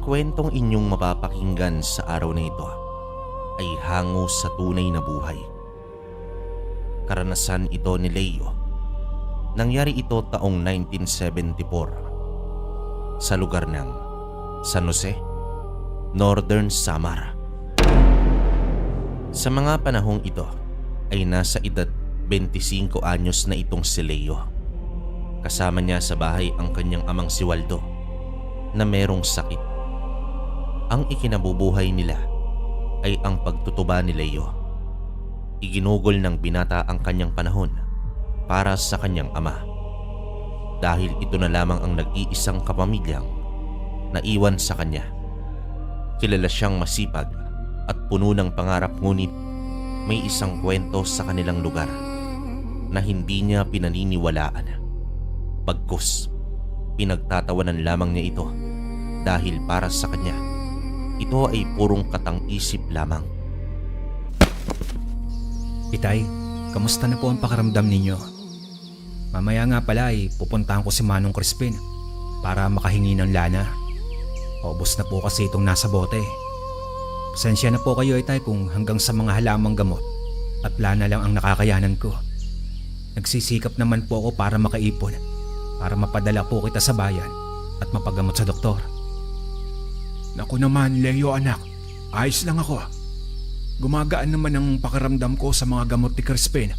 Ang kwentong inyong mapapakinggan sa araw na ito ay hango sa tunay na buhay. Karanasan ito ni Leo. Nangyari ito taong 1974 sa lugar ng San Jose, Northern Samar. Sa mga panahong ito ay nasa edad 25 anyos na itong si Leo. Kasama niya sa bahay ang kanyang amang si Waldo na merong sakit. Ang ikinabubuhay nila ay ang pagtutuba ni Leo. Iginugol ng binata ang kanyang panahon para sa kanyang ama. Dahil ito na lamang ang nag-iisang kapamilyang naiwan sa kanya. Kilala siyang masipag at puno ng pangarap, ngunit may isang kwento sa kanilang lugar na hindi niya pinaniniwalaan. Bagkus, pinagtatawanan lamang niya ito dahil para sa kanya, ito ay purong katang-isip lamang. Itay, kamusta na po ang pakiramdam ninyo? Mamaya nga pala ay pupuntahan ko si Manong Crispin para makahingi ng lana. Paubos na po kasi itong nasa bote. Pasensya na po kayo, Itay, kung hanggang sa mga halamang gamot at lana lang ang nakakayanan ko. Nagsisikap naman po ako para makaipon, para mapadala po kita sa bayan at mapagamot sa doktor. Naku naman, Leo anak, ayos lang ako. Gumagaan naman ang pakiramdam ko sa mga gamot ni Crispin.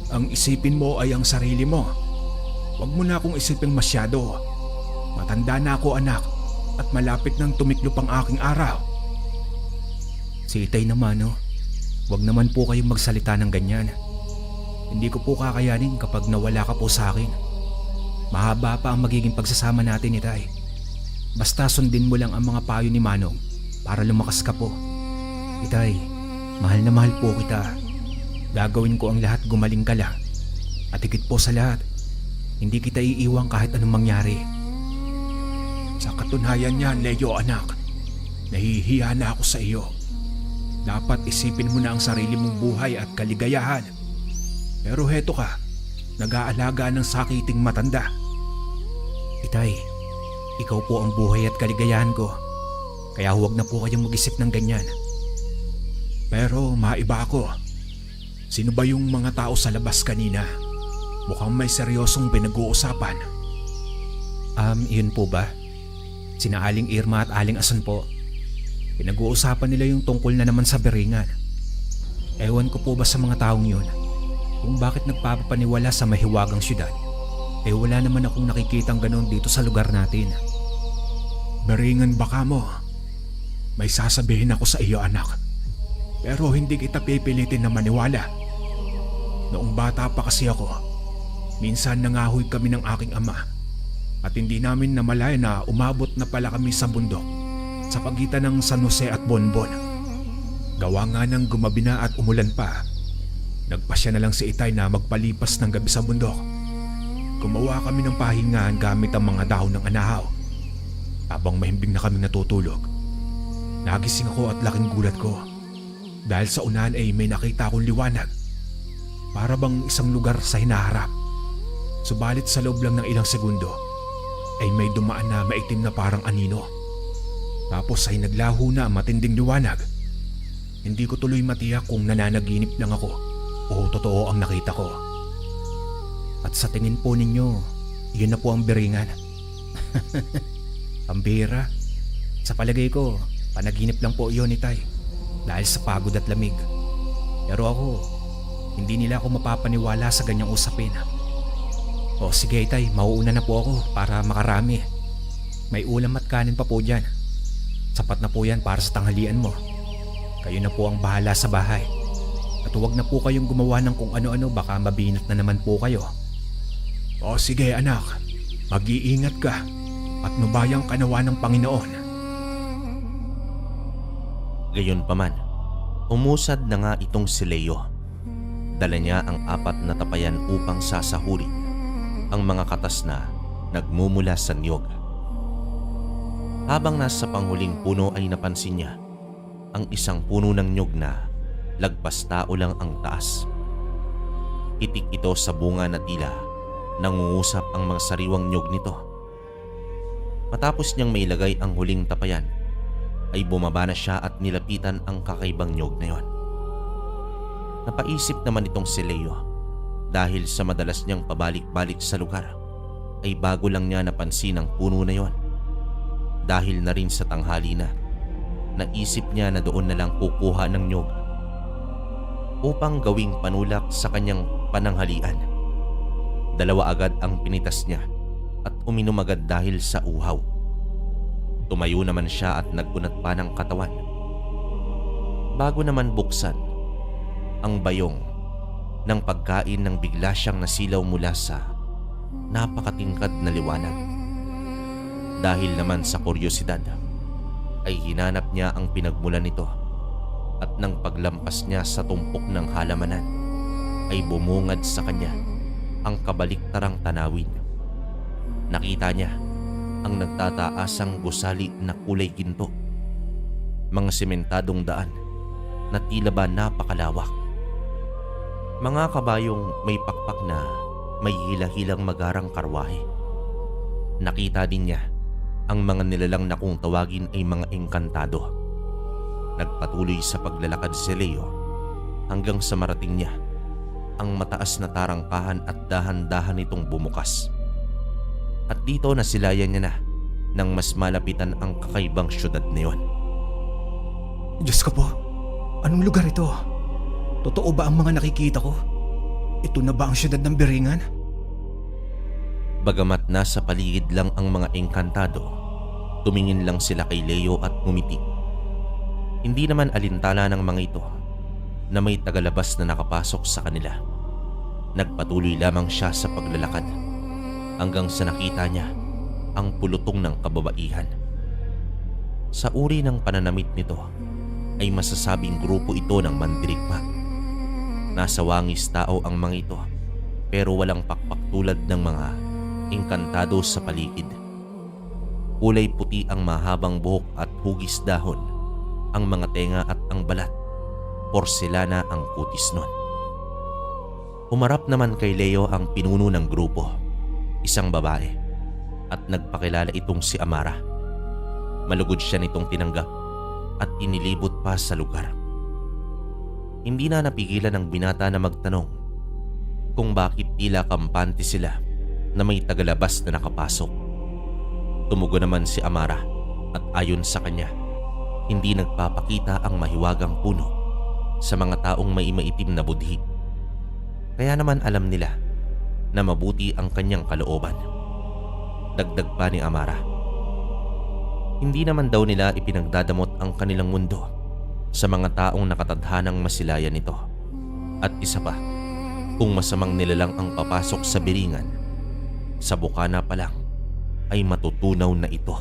Ang isipin mo ay ang sarili mo. Huwag mo na akong isipin masyado. Matanda na ako, anak, at malapit nang tumiklop ang aking araw. Si Itay naman, huwag naman po kayong magsalita ng ganyan. Hindi ko po kakayanin kapag nawala ka po sa akin. Mahaba pa ang magiging pagsasama natin, Itay. Basta sundin mo lang ang mga payo ni Manong para lumakas ka po. Itay, mahal na mahal po kita. Gagawin ko ang lahat, gumaling ka lang. At higit po sa lahat, hindi kita iiwang kahit anong mangyari. Sa katunayan niyan, Leo anak, nahihiya na ako sa iyo. Dapat isipin mo na ang sarili mong buhay at kaligayahan. Pero heto ka, nag-aalaga ng sakiting matanda. Itay, ikaw po ang buhay at kaligayahan ko. Kaya huwag na po kayong mag-isip ng ganyan. Pero maiba ako. Sino ba yung mga tao sa labas kanina? Mukhang may seryosong pinag-uusapan. Yun po ba? Sina Aling Irma at Aling Ason po. Pinag-uusapan nila yung tungkol na naman sa beringan. Ewan ko po ba sa mga taong yun kung bakit nagpapaniwala sa mahiwagang syudad. Wala naman akong nakikitang ganoon dito sa lugar natin. Beringan baka mo. May sasabihin ako sa iyo, anak. Pero hindi kita pipilitin na maniwala. Noong bata pa kasi ako, minsan nangahoy kami ng aking ama at hindi namin namalaya na umabot na pala kami sa bundok sa pagitan ng San Jose at Bonbon. Gawa nga ng gumabi na at umulan pa, nagpasya na lang si Itay na magpalipas ng gabi sa bundok. Gumawa kami ng pahingahan gamit ang mga dahon ng anahaw. Habang mahimbing na kami natutulog, nagising ako at laking gulat ko dahil sa unahan ay may nakita akong liwanag. Para bang isang lugar sa hinaharap. Subalit sa loob lang ng ilang segundo ay may dumaan na maitim na parang anino. Tapos ay naglaho na ang matinding liwanag. Hindi ko tuloy matiyak kung nananaginip lang ako o totoo ang nakita ko. At sa tingin po ninyo, yun na po ang beringan. Pambira. Sa palagay ko, panaginip lang po yun, Itay, dahil sa pagod at lamig. Pero ako, hindi nila ako mapapaniwala sa ganyang usapin. O sige, Itay, mauuna na po ako para makarami. May ulam at kanin pa po dyan. Sapat na po yan para sa tanghalian mo. Kayo na po ang bahala sa bahay. At huwag na po kayong gumawa ng kung ano-ano, baka mabinat na naman po kayo. O sige anak, mag-iingat ka at nubayang kanawa ng Panginoon. Gayunpaman, umusad na nga itong si Leo. Dala niya ang 4 na tapayan upang sasahurin ang mga katas na nagmumula sa niyog. Habang nasa panghuling puno ay napansin niya ang isang puno ng niyog na lagpas tao lang ang taas. Itik ito sa bunga na tila nangungusap ang mga sariwang niyog nito. Matapos niyang mailagay ang huling tapayan, ay bumaba na siya at nilapitan ang kakaibang niyog na yon. Napaisip naman itong si Leo dahil sa madalas niyang pabalik-balik sa lugar ay bago lang niya napansin ang puno na yon. Dahil na rin sa tanghali na, naisip niya na doon na lang kukuha ng niyog upang gawing panulak sa kanyang pananghalian. Dalawa agad ang pinitas niya at uminom agad dahil sa uhaw. Tumayo naman siya at nagunat pa ng katawan. Bago naman buksan ang bayong ng pagkain nang bigla siyang nasilaw mula sa napakatingkad na liwanag. Dahil naman sa kuryosidad ay hinanap niya ang pinagmulan nito at nang paglampas niya sa tumpok ng halamanan ay bumungad sa kanya ang kabaliktarang tanawin. Nakita niya ang nagtataasang gusali na kulay ginto, mga sementadong daan na tila ba napakalawak, mga kabayong may pakpak na may hila-hilang magarang karwahe. Nakita din niya ang mga nilalang na kung tawagin ay mga engkantado. Nagpatuloy sa paglalakad si Leo hanggang sa marating niya ang mataas na tarangkahan at dahan-dahan itong bumukas. At dito nasilayan niya na nang mas malapitan ang kakaibang syudad na yon. Diyos ko po, anong lugar ito? Totoo ba ang mga nakikita ko? Ito na ba ang syudad ng Biringan? Bagamat nasa paligid lang ang mga engkantado, tumingin lang sila kay Leo at ngumiti. Hindi naman alintana ng mga ito na may tagalabas na nakapasok sa kanila. Nagpatuloy lamang siya sa paglalakad hanggang sa nakita niya ang pulutong ng kababaihan. Sa uri ng pananamit nito ay masasabing grupo ito ng mandirigma. Nasa wangis tao ang mga ito pero walang pakpak tulad ng mga engkantado sa paligid. Kulay puti ang mahabang buhok at hugis dahon ang mga tenga at ang balat. Porselana ang kutis nun. Umarap naman kay Leo ang pinuno ng grupo, isang babae, at nagpakilala itong si Amara. Malugod siya nitong tinanggap at inilibot pa sa lugar. Hindi na napigilan ng binata na magtanong kung bakit tila kampante sila na may tagalabas na nakapasok. Tumugon naman si Amara at ayon sa kanya, hindi nagpapakita ang mahiwagang puno sa mga taong may maitim na budhi. Kaya naman alam nila na mabuti ang kanyang kalooban. Dagdag pa ni Amara, hindi naman daw nila ipinagdadamot ang kanilang mundo sa mga taong nakatadhanang masilayan nito. At isa pa, kung masamang nilalang ang papasok sa Biringan, sa bukana pa lang ay matutunaw na ito.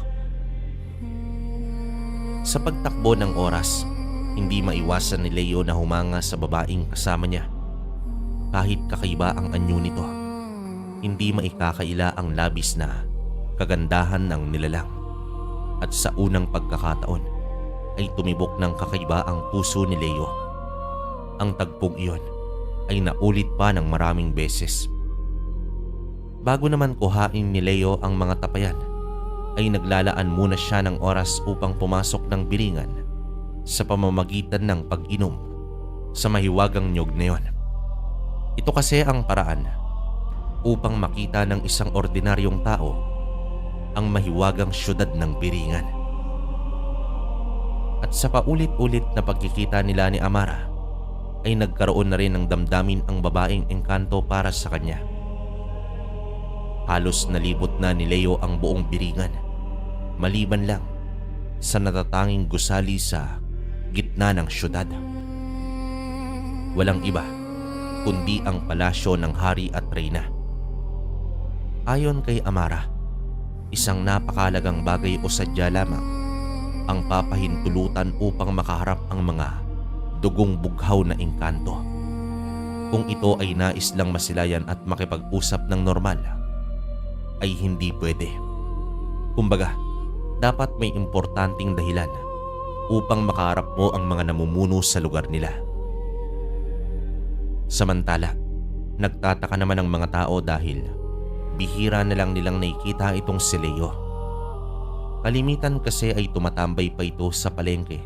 Sa pagtakbo ng oras, hindi maiwasan ni Leo na humanga sa babaeng kasama niya. Kahit kakaiba ang anyo nito, hindi maikakaila ang labis na kagandahan ng nilalang. At sa unang pagkakataon ay tumibok ng kakaiba ang puso ni Leo. Ang tagpong iyon ay naulit pa ng maraming beses. Bago naman kuhain ni Leo ang mga tapayan, ay naglalaan muna siya ng oras upang pumasok ng Biringan sa pamamagitan ng pag-inom sa mahiwagang niyog na yon. Ito kasi ang paraan upang makita ng isang ordinaryong tao ang mahiwagang syudad ng Biringan. At sa paulit-ulit na pagkikita nila ni Amara ay nagkaroon na rin ng damdamin ang babaeng engkanto para sa kanya. Halos nalibot na ni Leo ang buong Biringan, maliban lang sa natatanging gusali sa gitna ng syudad. Walang iba kundi ang palasyo ng hari at reyna. Ayon kay Amara, isang napakalagang bagay o sadya lamang ang papahintulutan upang makaharap ang mga dugong bughaw na engkanto. Kung ito ay nais lang masilayan at makipag-usap ng normal, ay hindi pwede. Kumbaga, dapat may importanteng dahilan upang makaharap mo ang mga namumuno sa lugar nila. Samantala, nagtataka naman ang mga tao dahil bihira na lang nilang nakikita itong si Leo. Kalimitan kasi ay tumatambay pa ito sa palengke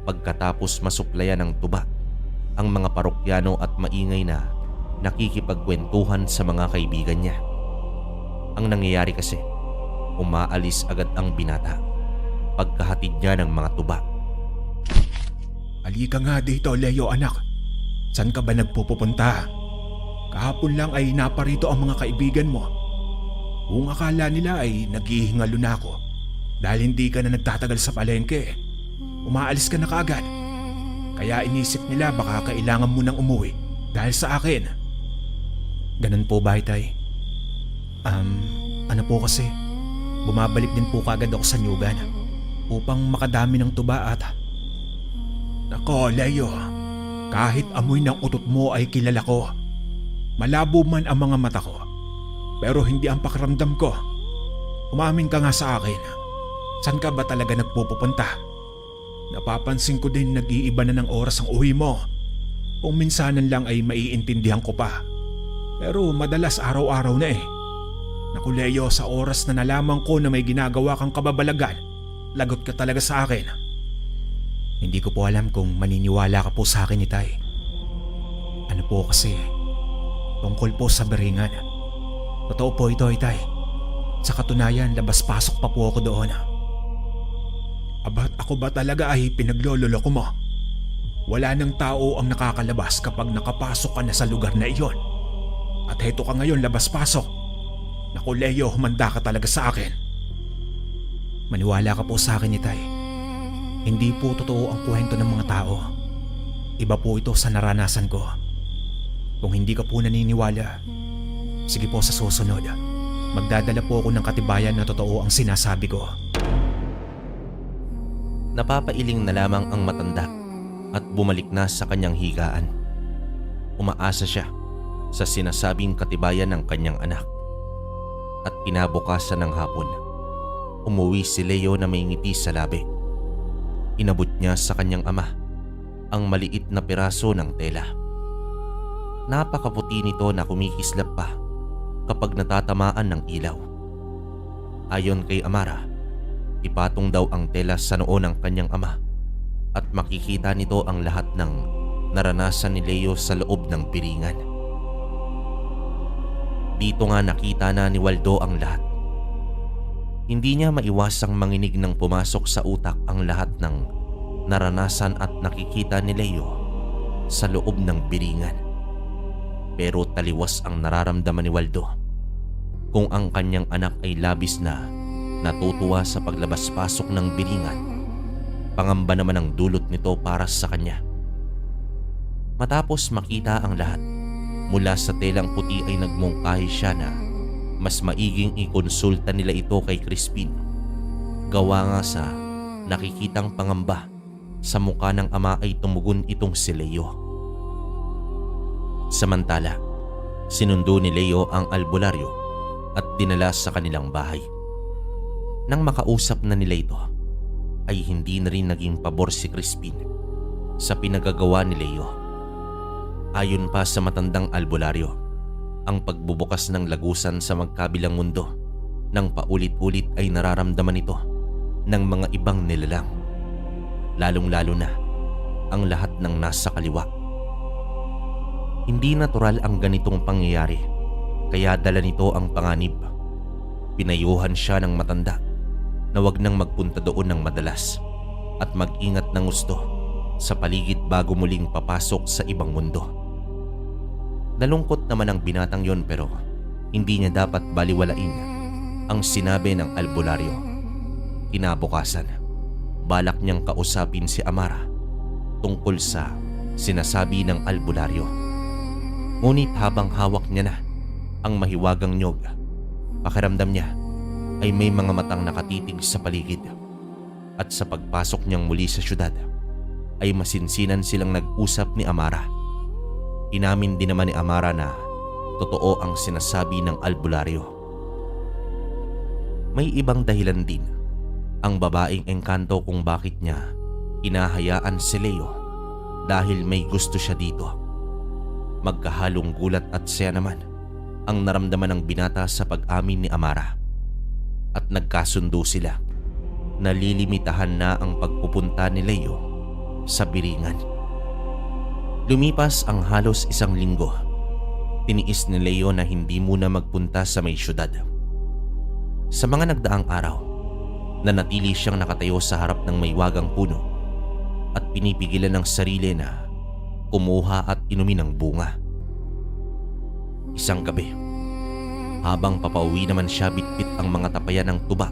pagkatapos masuplayan ng tuba ang mga parokyano at maingay na nakikipagkwentuhan sa mga kaibigan niya. Ang nangyayari kasi, umaalis agad ang binata pagkahatid niya ng mga tuba. Halika nga dito, Leo anak. Saan ka ba nagpupunta? Kahapon lang ay naparito ang mga kaibigan mo. Kung akala nila ay naghihingalo na ako dahil hindi ka na nagtatagal sa palengke, umaalis ka na kaagad. Kaya inisip nila baka kailangan mo nang umuwi dahil sa akin. Ganun po ba, Itay? Ano po kasi, bumabalik din po kaagad ako sa nyugan upang makadami ng tuba at... Nako, Leo. Kahit amoy ng utot mo ay kilala ko. Malabo man ang mga mata ko, pero hindi ang pakiramdam ko. Umamin ka nga sa akin. Saan ka ba talaga nagpupunta? Napapansin ko din nag-iiba na ng oras ang uwi mo. Kung minsanan lang ay maiintindihan ko pa. Pero madalas araw-araw na eh. Naku Leo, sa oras na nalaman ko na may ginagawa kang kababalagan, lagot ka talaga sa akin. Hindi ko po alam kung maniniwala ka po sa akin, Itay. Ano po kasi, tungkol po sa Beringan. Totoo po ito, Itay. Sa katunayan, labas-pasok pa po ako doon. Abat ako ba talaga ay pinaglololoko mo? Wala nang tao ang nakakalabas kapag nakapasok ka na sa lugar na iyon. At heto ka ngayon labas-pasok. Naku Leo, humanda ka talaga sa akin. Maniwala ka po sa akin, Itay. Hindi po totoo ang kwento ng mga tao. Iba po ito sa naranasan ko. Kung hindi ka po naniniwala, sige po sa susunod. Magdadala po ako ng katibayan na totoo ang sinasabi ko. Napapailing na lamang ang matanda at bumalik na sa kanyang higaan. Umaasa siya sa sinasabing katibayan ng kanyang anak. At kinabukasan ng hapon, umuwi si Leo na may ngiti sa labi. Inabot niya sa kanyang ama ang maliit na piraso ng tela. Napakaputi nito na kumikislap pa kapag natatamaan ng ilaw. Ayon kay Amara, ipatong daw ang tela sa noo ng kanyang ama at makikita nito ang lahat ng naranasan ni Leo sa loob ng piringan. Dito nga nakita na ni Waldo ang lahat. Hindi niya maiwasang manginig nang pumasok sa utak ang lahat ng naranasan at nakikita ni Leo sa loob ng biringan. Pero taliwas ang nararamdaman ni Waldo kung ang kanyang anak ay labis na natutuwa sa paglabas-pasok ng biringan. Pangamba naman ang dulot nito para sa kanya. Matapos makita ang lahat, mula sa telang puti ay nagmungkahi siya na mas maiging ikonsulta nila ito kay Crispin. Gawa nga sa nakikitang pangamba sa mukha ng ama ay tumugon itong si Leo. Samantala, sinundo ni Leo ang albularyo at dinala sa kanilang bahay. Nang makausap na nila ito, ay hindi na rin naging pabor si Crispin sa pinagagawa ni Leo. Ayon pa sa matandang albularyo, ang pagbubukas ng lagusan sa magkabilang mundo nang paulit-ulit ay nararamdaman ito ng mga ibang nilalang, lalong-lalo na ang lahat ng nasa kaliwa. Hindi natural ang ganitong pangyayari, kaya dala nito ang panganib. Pinayuhan siya ng matanda na wag nang magpunta doon ng madalas at mag-ingat ng gusto sa paligid bago muling papasok sa ibang mundo. Nalungkot naman ang binatang yon pero hindi niya dapat baliwalain ang sinabi ng albularyo. Kinabukasan, balak niyang kausapin si Amara tungkol sa sinasabi ng albularyo. Ngunit habang hawak niya na ang mahiwagang nyog, pakiramdam niya ay may mga matang nakatitig sa paligid. At sa pagpasok niyang muli sa syudad, ay masinsinan silang nag-usap ni Amara. Inamin din naman ni Amara na totoo ang sinasabi ng albularyo. May ibang dahilan din ang babaeng engkanto kung bakit niya inahayaan si Leo, dahil may gusto siya dito. Magkahalong gulat at saya naman ang naramdaman ng binata sa pag-amin ni Amara at nagkasundo sila nalilimitahan na ang pagpupunta ni Leo sa Biringan. Lumipas ang halos 1 linggo. Tiniis ni Leo na hindi muna magpunta sa may syudad. Sa mga nagdaang araw, nanatili siyang nakatayo sa harap ng maywagang puno at pinipigilan ng sarili na kumuha at inumin ng bunga. Isang gabi, habang papauwi naman siya bitbit ang mga tapayan ng tuba,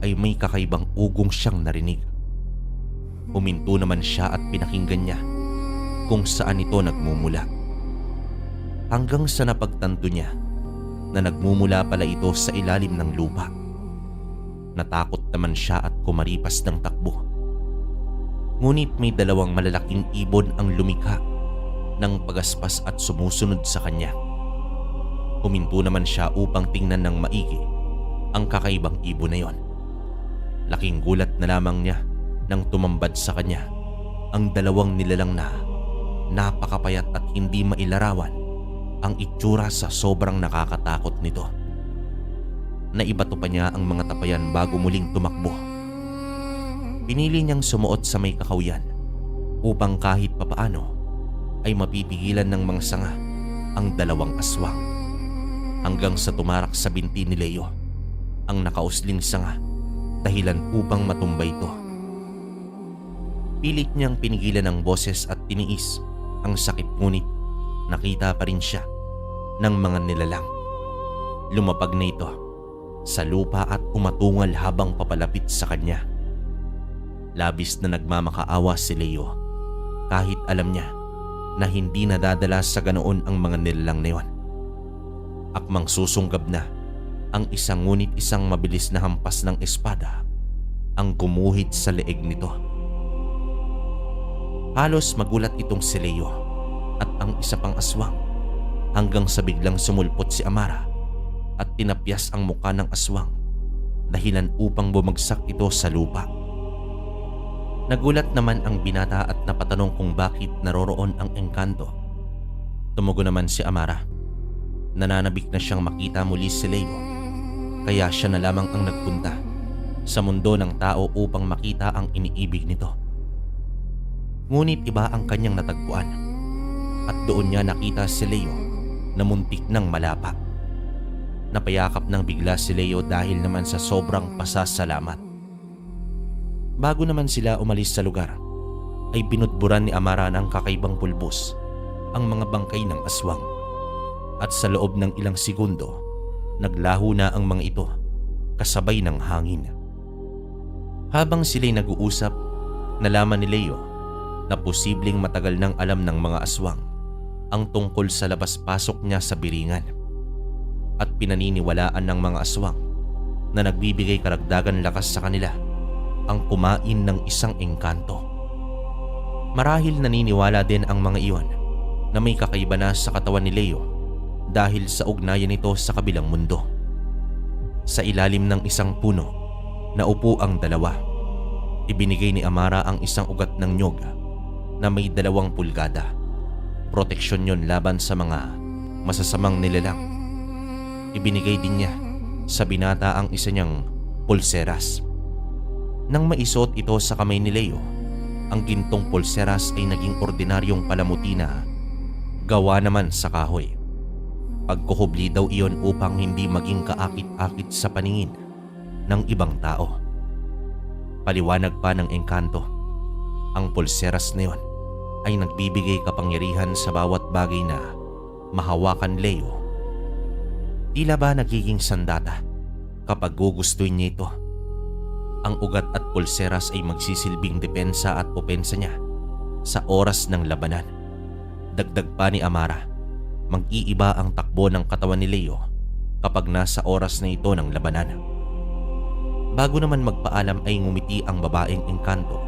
ay may kakaibang ugong siyang narinig. Huminto naman siya at pinakinggan niya kung saan ito nagmumula. Hanggang sa napagtanto niya na nagmumula pala ito sa ilalim ng lupa. Natakot naman siya at kumaripas ng takbo. Ngunit may 2 malalaking ibon ang lumikha ng pagaspas at sumusunod sa kanya. Huminto naman siya upang tingnan ng maigi ang kakaibang ibon na yon. Laking gulat na lamang niya nang tumambad sa kanya ang 2 nilalang na napakapayat at hindi mailarawan ang itsura sa sobrang nakakatakot nito. Naibato pa niya ang mga tapayan bago muling tumakbo. Pinili niyang sumuot sa may kakawyan upang kahit papaano ay mapipigilan ng mga sanga ang 2 aswang. Hanggang sa tumarak sa binti ni Leo ang nakausling sanga dahilan upang matumba ito. Pilit niyang pinigilan ang boses at tiniis ang sakit, ngunit nakita pa rin siya ng mga nilalang. Lumapag na ito sa lupa at umatungal habang papalapit sa kanya. Labis na nagmamakaawa si Leo kahit alam niya na hindi nadadala sa ganoon ang mga nilalang na yon. Akmang susunggab na ang isang, ngunit isang mabilis na hampas ng espada ang gumuhit sa leeg nito. Halos magulat itong si Leo at ang isa pang aswang hanggang sa biglang sumulpot si Amara at tinapyas ang muka ng aswang dahilan upang bumagsak ito sa lupa. Nagulat naman ang binata at napatanong kung bakit naroroon ang engkanto. Tumugon naman si Amara. Nananabik na siyang makita muli si Leo, kaya siya na lamang ang nagpunta sa mundo ng tao upang makita ang iniibig nito. Ngunit iba ang kanyang natagpuan at doon niya nakita si Leo na muntik ng malapa. Napayakap ng bigla si Leo dahil naman sa sobrang pasasalamat. Bago naman sila umalis sa lugar, ay binudburan ni Amara ng kakaibang pulbos ang mga bangkay ng aswang. At sa loob ng ilang segundo, naglaho na ang mga ito kasabay ng hangin. Habang sila'y nag-uusap, nalaman ni Leo na posibleng matagal nang alam ng mga aswang ang tungkol sa labas-pasok niya sa Biringan. At pinaniniwalaan ng mga aswang na nagbibigay karagdagan lakas sa kanila ang kumain ng isang engkanto. Marahil naniniwala din ang mga iyon na may kakaiba na sa katawan ni Leo dahil sa ugnayan nito sa kabilang mundo. Sa ilalim ng isang puno, naupo ang 2. Ibinigay ni Amara ang isang ugat ng nyog na may 2 pulgada. Proteksyon yon laban sa mga masasamang nilalang. Ibinigay din niya sa binata ang isa niyang pulseras. Nang maisuot ito sa kamay ni Leo, ang gintong pulseras ay naging ordinaryong palamuti na gawa naman sa kahoy. Pagkuhubli daw iyon upang hindi maging kaakit-akit sa paningin ng ibang tao. Paliwanag pa ng engkanto, ang pulseras na iyon ay nagbibigay kapangyarihan sa bawat bagay na mahawakan Leo. Tila ba nagiging sandata kapag gugustuhin niya ito. Ang ugat at pulseras ay magsisilbing depensa at opensa niya sa oras ng labanan. Dagdag pa ni Amara, mag-iiba ang takbo ng katawan ni Leo kapag nasa oras na ito ng labanan. Bago naman magpaalam ay ngumiti ang babaeng engkanto.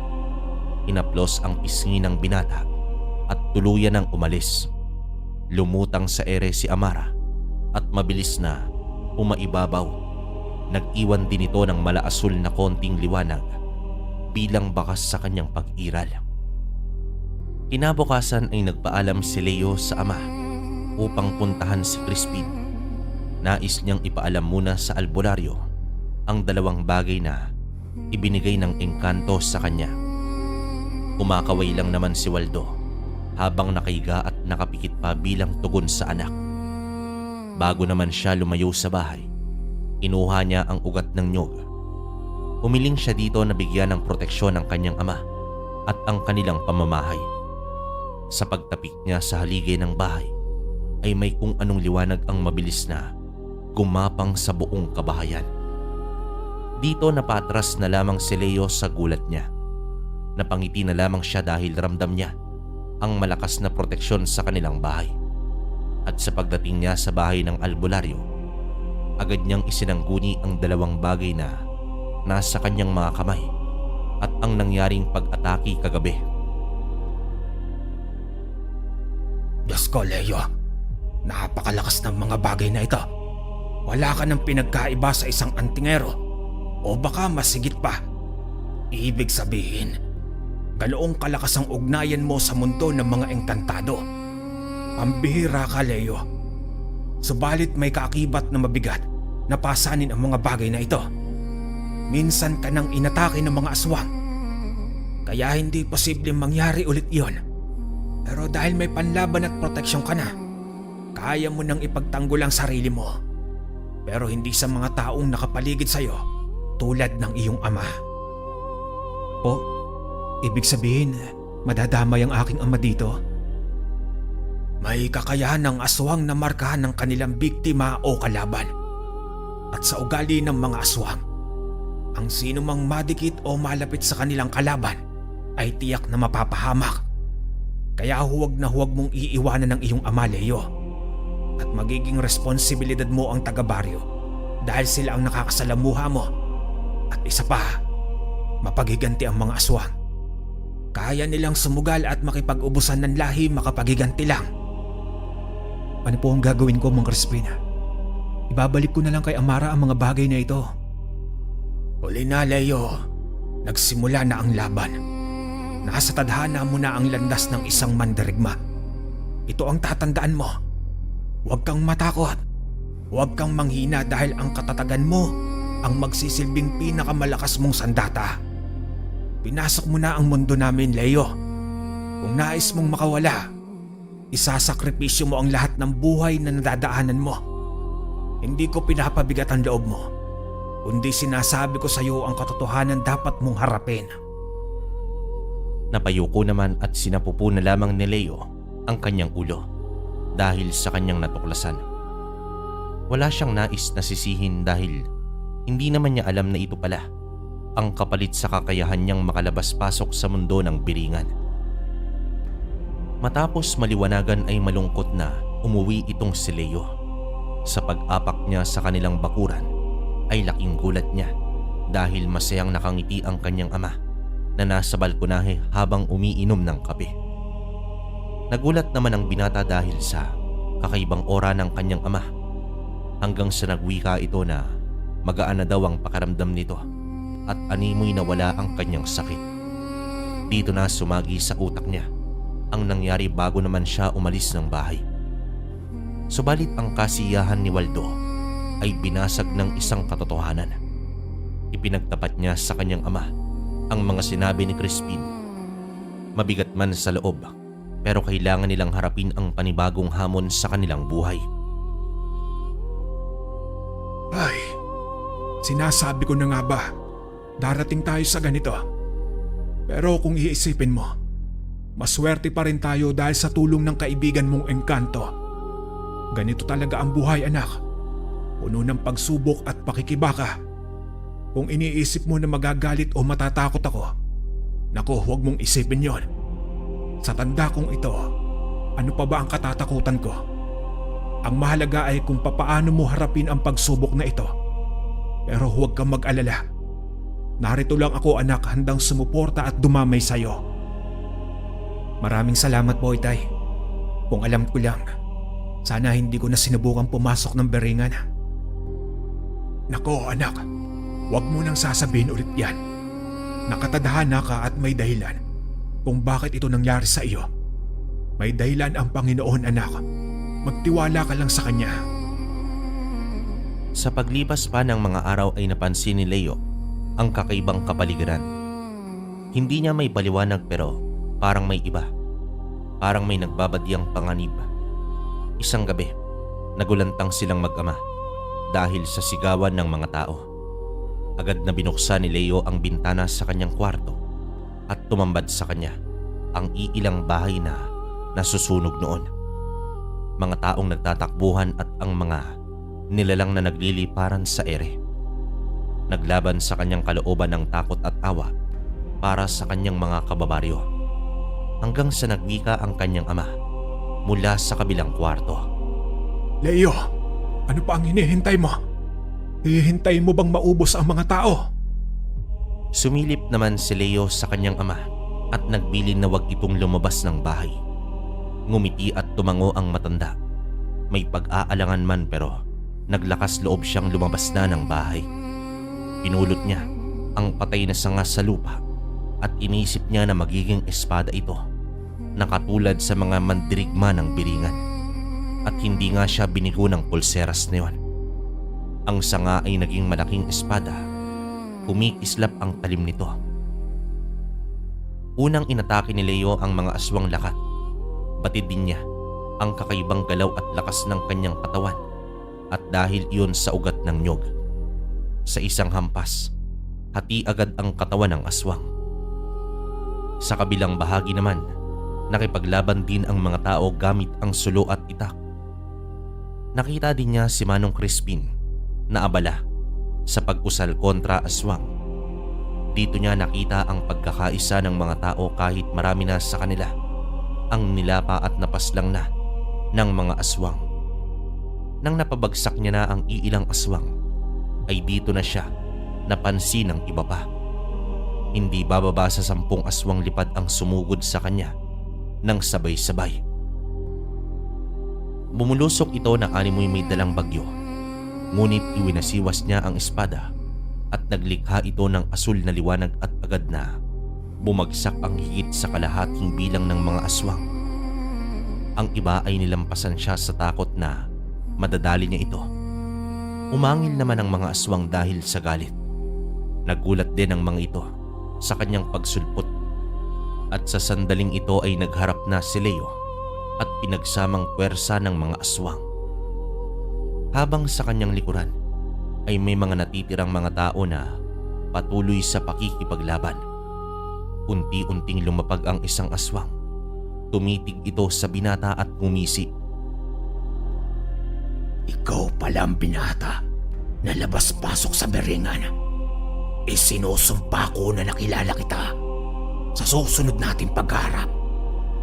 Inaplos ang pisngi ng binata at tuluyan ng umalis. Lumutang sa ere si Amara at mabilis na umaibabaw. Nag-iwan din ito ng malaasul na konting liwanag bilang bakas sa kanyang pag-iral. Kinabukasan ay nagpaalam si Leo sa ama upang puntahan si Crispin. Nais niyang ipaalam muna sa albularyo ang 2 bagay na ibinigay ng engkanto sa kanya. Kumakaway lang naman si Waldo habang nakahiga at nakapikit pa bilang tugon sa anak. Bago naman siya lumayo sa bahay, inuha niya ang ugat ng nyog. Humiling siya dito na bigyan ng proteksyon ng kanyang ama at ang kanilang pamamahay. Sa pagtapik niya sa haligi ng bahay ay may kung anong liwanag ang mabilis na gumapang sa buong kabahayan. Dito napatras na lamang si Leo sa gulat niya. Napangiti na lamang siya dahil ramdam niya ang malakas na proteksyon sa kanilang bahay. At sa pagdating niya sa bahay ng albularyo, agad niyang isinangguni ang dalawang bagay na nasa kanyang mga kamay at ang nangyaring pag-atake kagabi. Diyos ko, Leo. Napakalakas ng mga bagay na ito. Wala ka ng pinagkaiba sa isang antingero. O baka masigit pa. Ibig sabihin, ganoong kalakas ang ugnayan mo sa mundo ng mga engkantado. Pambihira ka, Leo. Subalit may kaakibat na mabigat na pasanin ang mga bagay na ito. Minsan ka nang inatake ng mga aswang. Kaya hindi posibleng mangyari ulit iyon. Pero dahil may panlaban at proteksyon ka na, kaya mo nang ipagtanggol ang sarili mo. Pero hindi sa mga taong nakapaligid sa'yo tulad ng iyong ama. Po, ibig sabihin, madadamay ang aking ama dito? May kakayahan ng aswang na markahan ng kanilang biktima o kalaban. At sa ugali ng mga aswang, ang sino mang madikit o malapit sa kanilang kalaban ay tiyak na mapapahamak. Kaya huwag na huwag mong iiwanan ng iyong ama, Leo. At magiging responsibilidad mo ang taga-baryo dahil sila ang nakakasalamuha mo. At isa pa, mapagiganti ang mga aswang. Kaya nilang sumugal at makipag-ubusan ng lahi makapagiganti lang. Ano po ang gagawin ko, Mang Crispin? Ibabalik ko na lang kay Amara ang mga bagay na ito. Huli na, Leo. Nagsimula na ang laban. Nasa tadhana mo na ang landas ng isang mandirigma. Ito ang tatandaan mo. Huwag kang matakot. Huwag kang manghina dahil ang katatagan mo ang magsisilbing pinakamalakas mong sandata. Pinasok mo na ang mundo namin, Leo. Kung nais mong makawala, isasakripisyo mo ang lahat ng buhay na nadadaanan mo. Hindi ko pinapabigat ang loob mo, kundi sinasabi ko sa iyo ang katotohanan dapat mong harapin. Napayuko naman at sinapupo na lamang ni Leo ang kanyang ulo dahil sa kanyang natuklasan. Wala siyang nais na sisihin dahil hindi naman niya alam na ito pala ang kapalit sa kakayahan niyang makalabas-pasok sa mundo ng biringan. Matapos maliwanagan ay malungkot na umuwi itong si Leo. Sa pag-apak niya sa kanilang bakuran ay laking gulat niya dahil masayang nakangiti ang kanyang ama na nasa balkonahe habang umiinom ng kape. Nagulat naman ang binata dahil sa kakaibang aura ng kanyang ama hanggang sa nagwika ito na magaan na daw ang pakiramdam nito at animoy nawala ang kanyang sakit. Dito na sumagi sa utak niya ang nangyari bago naman siya umalis ng bahay. Subalit ang kasiyahan ni Waldo ay binasag ng isang katotohanan. Ipinagtapat niya sa kanyang ama ang mga sinabi ni Crispin. Mabigat man sa loob, pero kailangan nilang harapin ang panibagong hamon sa kanilang buhay. Ay, sinasabi ko na nga ba, darating tayo sa ganito. Pero kung iisipin mo, maswerte pa rin tayo dahil sa tulong ng kaibigan mong engkanto. Ganito talaga ang buhay, anak. Puno ng pagsubok at pakikibaka. Kung iniisip mo na magagalit o matatakot ako, naku, huwag mong isipin yon. Sa tanda kong ito, ano pa ba ang katatakutan ko? Ang mahalaga ay kung papaano mo harapin ang pagsubok na ito. Pero huwag kang mag-alala. Narito lang ako, anak, handang sumuporta at dumamay sa'yo. Maraming salamat po, Itay. Kung alam ko lang, sana hindi ko na sinubukan pumasok ng beringan. Nako, anak. Huwag mo nang sasabihin ulit yan. Nakatadhana ka at may dahilan kung bakit ito nangyari sa iyo. May dahilan ang Panginoon, anak. Magtiwala ka lang sa Kanya. Sa paglipas pa ng mga araw ay napansin ni Leo ang kakaibang kapaligiran. Hindi niya may paliwanag pero parang may iba. Parang may nagbabadyang panganib. Isang gabi, nagulantang silang mag-ama dahil sa sigawan ng mga tao. Agad na binuksan ni Leo ang bintana sa kanyang kwarto at tumambad sa kanya ang iilang bahay na nasusunog noon. Mga taong nagtatakbuhan at ang mga nilalang na nagliliparan sa ere. Naglaban sa kanyang kalooban ng takot at awa para sa kanyang mga kababaryo. Hanggang sa nagwika ang kanyang ama mula sa kabilang kwarto. Leo, ano pa ang hinihintay mo? Hihintayin mo bang maubos ang mga tao? Sumilip naman si Leo sa kanyang ama at nagbilin na wag itong lumabas ng bahay. Ngumiti at tumango ang matanda. May pag-aalangan man pero naglakas loob siyang lumabas na ng bahay. Pinulot niya ang patay na sanga sa lupa at inisip niya na magiging espada ito na katulad sa mga mandirigma ng biringan. At hindi nga siya binigo ng pulseras na yun. Ang sanga ay naging malaking espada. Kumikislap ang talim nito. Unang inatake ni Leo ang mga aswang lakat. Batid din niya ang kakaibang galaw at lakas ng kanyang katawan at dahil iyon sa ugat ng nyog. Sa isang hampas, hati agad ang katawan ng aswang. Sa kabilang bahagi naman, nakipaglaban din ang mga tao gamit ang sulo at itak. Nakita din niya si Manong Crispin na abala sa pag-usal kontra aswang. Dito niya nakita ang pagkakaisa ng mga tao kahit marami na sa kanila ang nilapa at napaslang na ng mga aswang. Nang napabagsak niya na ang iilang aswang, ay dito na siya napansin ng iba pa. Hindi bababa sa 10 aswang lipad ang sumugod sa kanya ng sabay-sabay. Bumulusok ito na animoy may dalang bagyo, ngunit iwinasiwas niya ang espada at naglikha ito ng asul na liwanag at agad na bumagsak ang higit sa kalahating bilang ng mga aswang. Ang iba ay nilampasan siya sa takot na madadali niya ito. Umangil naman ang mga aswang dahil sa galit. Nagulat din ang mga ito sa kanyang pagsulpot at sa sandaling ito ay nagharap na si Leo at pinagsamang puwersa ng mga aswang. Habang sa kanyang likuran ay may mga natitirang mga tao na patuloy sa pakikipaglaban. Unti-unting lumapag ang isang aswang. Tumitig ito sa binata at ngumisi. Ikaw pala ang binata na labas-pasok sa beringan. Isinusumpa ko na nakilala kita. Sa susunod nating pagharap,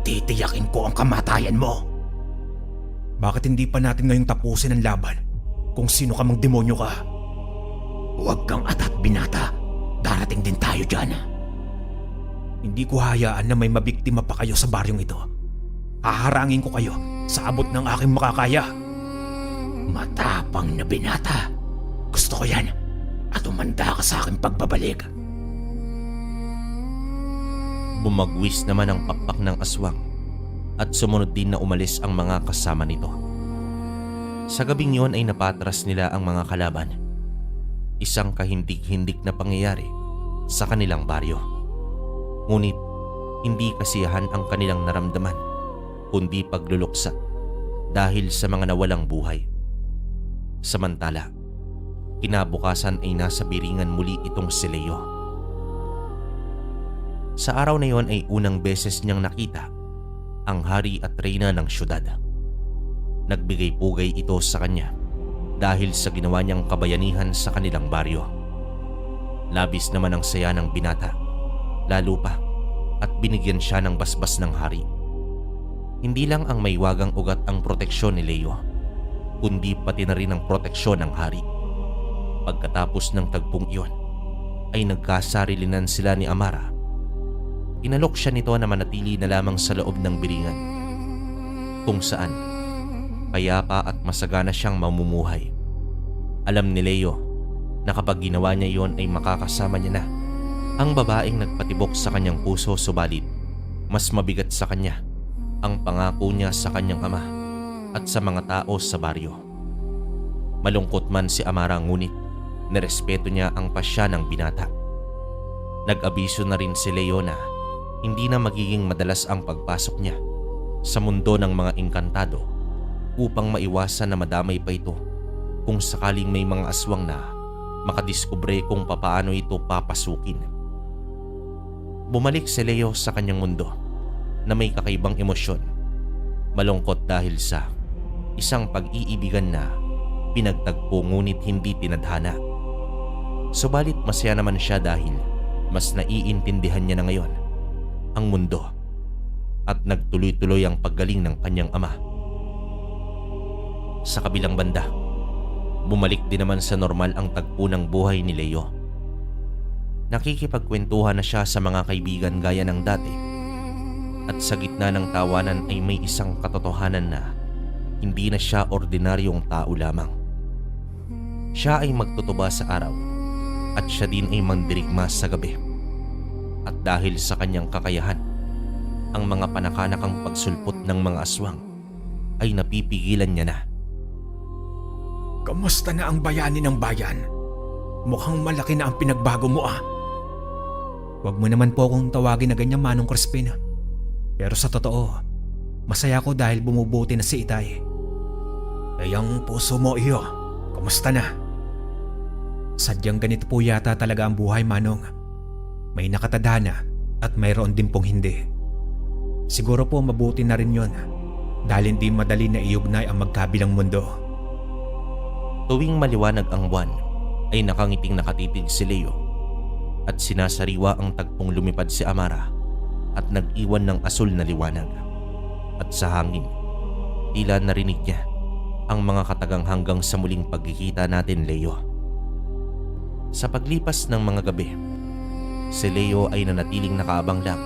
titiyakin ko ang kamatayan mo. Bakit hindi pa natin ngayong tapusin ang laban kung sino ka mang demonyo ka? Huwag kang atat, binata. Darating din tayo dyan. Hindi ko hayaan na may mabiktima pa kayo sa baryong ito. Haharangin ko kayo sa abot ng aking makakaya. Matapang na binata. Gusto ko yan. At umanda ka sa aking pagbabalik. Bumagwis naman ang pakpak ng aswang at sumunod din na umalis ang mga kasama nito. Sa gabing yon ay napatras nila ang mga kalaban. Isang kahindik-hindik na pangyayari sa kanilang baryo. Ngunit hindi kasiyahan ang kanilang naramdaman, kundi pagluluksa dahil sa mga nawalang buhay. Samantala, kinabukasan ay nasa biringan muli itong si Leo. Sa araw na yon ay unang beses niyang nakita ang hari at reyna ng syudad. Nagbigay pugay ito sa kanya dahil sa ginawa niyang kabayanihan sa kanilang baryo. Labis naman ang saya ng binata, lalo pa at binigyan siya ng basbas ng hari. Hindi lang ang may wagang ugat ang proteksyon ni Leo, kundi pati na rin ang proteksyon ng hari. Pagkatapos ng tagpong iyon, ay nagkasarilinan sila ni Amara. Inalok siya nito na manatili na lamang sa loob ng biringan, kung saan payapa at masagana siyang mamumuhay. Alam ni Leo na kapag ginawa niya iyon ay makakasama niya na ang babaeng nagpatibok sa kanyang puso, subalit mas mabigat sa kanya ang pangako niya sa kanyang ama at sa mga tao sa baryo. Malungkot man si Amara, ngunit nirespeto niya ang pasya ng binata Nag-abiso na rin si Leo na hindi na magiging madalas ang pagpasok niya sa mundo ng mga engkantado upang maiwasan na madamay pa ito kung sakaling may mga aswang na makadiskubre kung papaano ito papasukin. Bumalik si Leo sa kanyang mundo na may kakaibang emosyon. Malungkot dahil sa isang pag-iibigan na pinagtagpo ngunit hindi tinadhana. Subalit masaya naman siya dahil mas naiintindihan niya na ngayon ang mundo at nagtuloy-tuloy ang paggaling ng kanyang ama. Sa kabilang banda, bumalik din naman sa normal ang tagpo ng buhay ni Leo. Nakikipagkwentuhan na siya sa mga kaibigan gaya ng dati at sa gitna ng tawanan ay may isang katotohanan na hindi na siya ordinaryong tao lamang. Siya ay magtutuba sa araw at siya din ay mandirigma sa gabi. At dahil sa kanyang kakayahan, ang mga panakanakang pagsulpot ng mga aswang ay napipigilan niya na. Kamusta na ang bayani ng bayan? Mukhang malaki na ang pinagbago mo ah. Huwag mo naman po akong tawagin na ganyan, Manong Crispin. Pero sa totoo, masaya ko dahil bumubuti na si Itay. Ang puso mo iyo, kamusta na? Sadyang ganito po yata talaga ang buhay, Manong. May nakatadhana at mayroon din pong hindi. Siguro po mabuti na rin yon dahil hindi madali na iugnay ang magkabilang mundo. Tuwing maliwanag ang buwan ay nakangiting nakatitig si Leo at sinasariwa ang tagpong lumipad si Amara at nag-iwan ng asul na liwanag. At sa hangin, tila narinig niya ang mga katagang hanggang sa muling pagkikita natin, Leo. Sa paglipas ng mga gabi, si Leo ay nanatiling nakaabang lang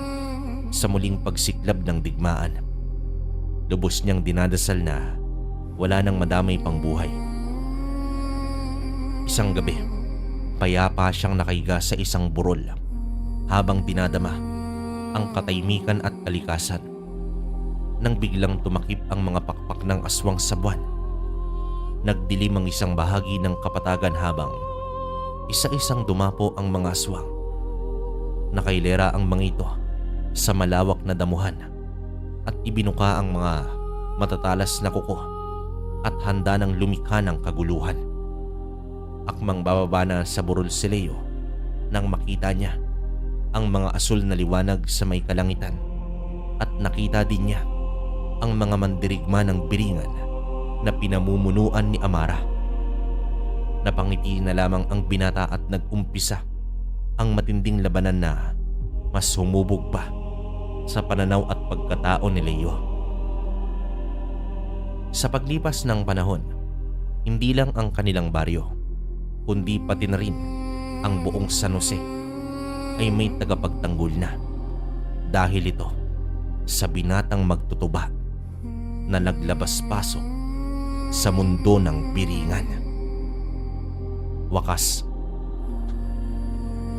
sa muling pagsiklab ng digmaan. Lubos niyang dinadasal na wala nang madamay pang buhay. Isang gabi, payapa siyang nakahiga sa isang burol habang dinadama ang katahimikan at kalikasan nang biglang tumakip ang mga pakpak ng aswang sa buwan. Nagdilim ang isang bahagi ng kapatagan habang isa-isang dumapo ang mga aswang. Nakailera ang mga ito sa malawak na damuhan at ibinuka ang mga matatalas na kuko at handa ng lumikha ng kaguluhan. Akmang bababa na sa burol si Leo nang makita niya ang mga asul na liwanag sa may kalangitan at nakita din niya ang mga mandirigma ng biringan na pinamumunuan ni Amara. Napangiti na lamang ang binata at nag-umpisa ang matinding labanan na mas humubog pa sa pananaw at pagkatao ni Leo. Sa paglipas ng panahon, hindi lang ang kanilang baryo, kundi pati na rin ang buong San Jose ay may tagapagtanggol na dahil ito sa binatang magtutuba na naglabas-pasok sa mundo ng biringan. Wakas.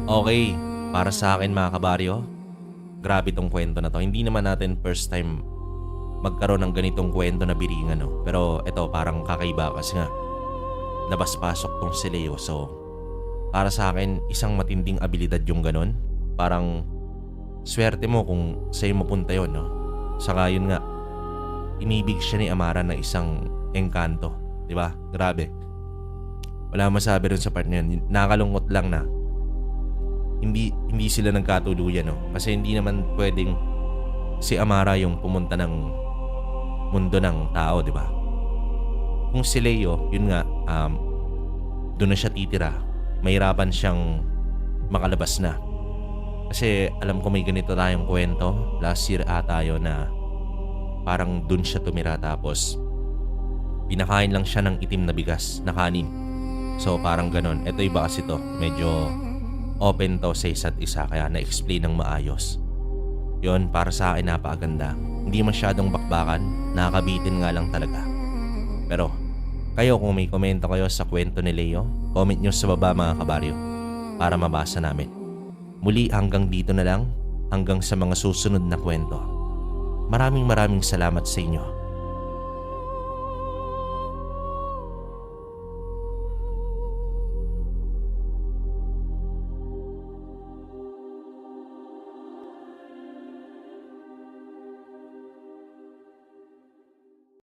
Okay, para sa akin mga kabaryo, grabe tong kwento na to. Hindi naman natin first time magkaroon ng ganitong kwento na biringan, no? Pero ito parang kakaiba kasi nga labas-pasok tong si Leo. So, para sa akin, isang matinding abilidad yung ganon. Parang swerte mo kung sa'yo mapunta yun, no? Saka yun nga, inibig siya ni Amara na isang engkanto. Diba? Grabe. Wala masabi rin sa part na yun. Nakakalungkot lang na hindi sila nagkatuluyan, no? Kasi hindi naman pwedeng si Amara yung pumunta ng mundo ng tao, diba? Kung si Leo, yun nga, doon na siya titira, mahirapan siyang makalabas na. Kasi alam ko may ganito tayong kwento, last year ata yun, na parang doon siya tumira tapos pinakain lang siya ng itim na bigas na kanin. So parang ganon. Ito iba kasi to, medyo open to sa isa't isa kaya na-explain ng maayos. Yun, para sa akin napakaganda. Hindi masyadong bakbakan, nakakabitin nga lang talaga. Pero kayo, kung may komento kayo sa kwento ni Leo, comment nyo sa baba mga kabaryo para mabasa namin. Muli hanggang dito na lang, hanggang sa mga susunod na kwento. Maraming salamat sa inyo.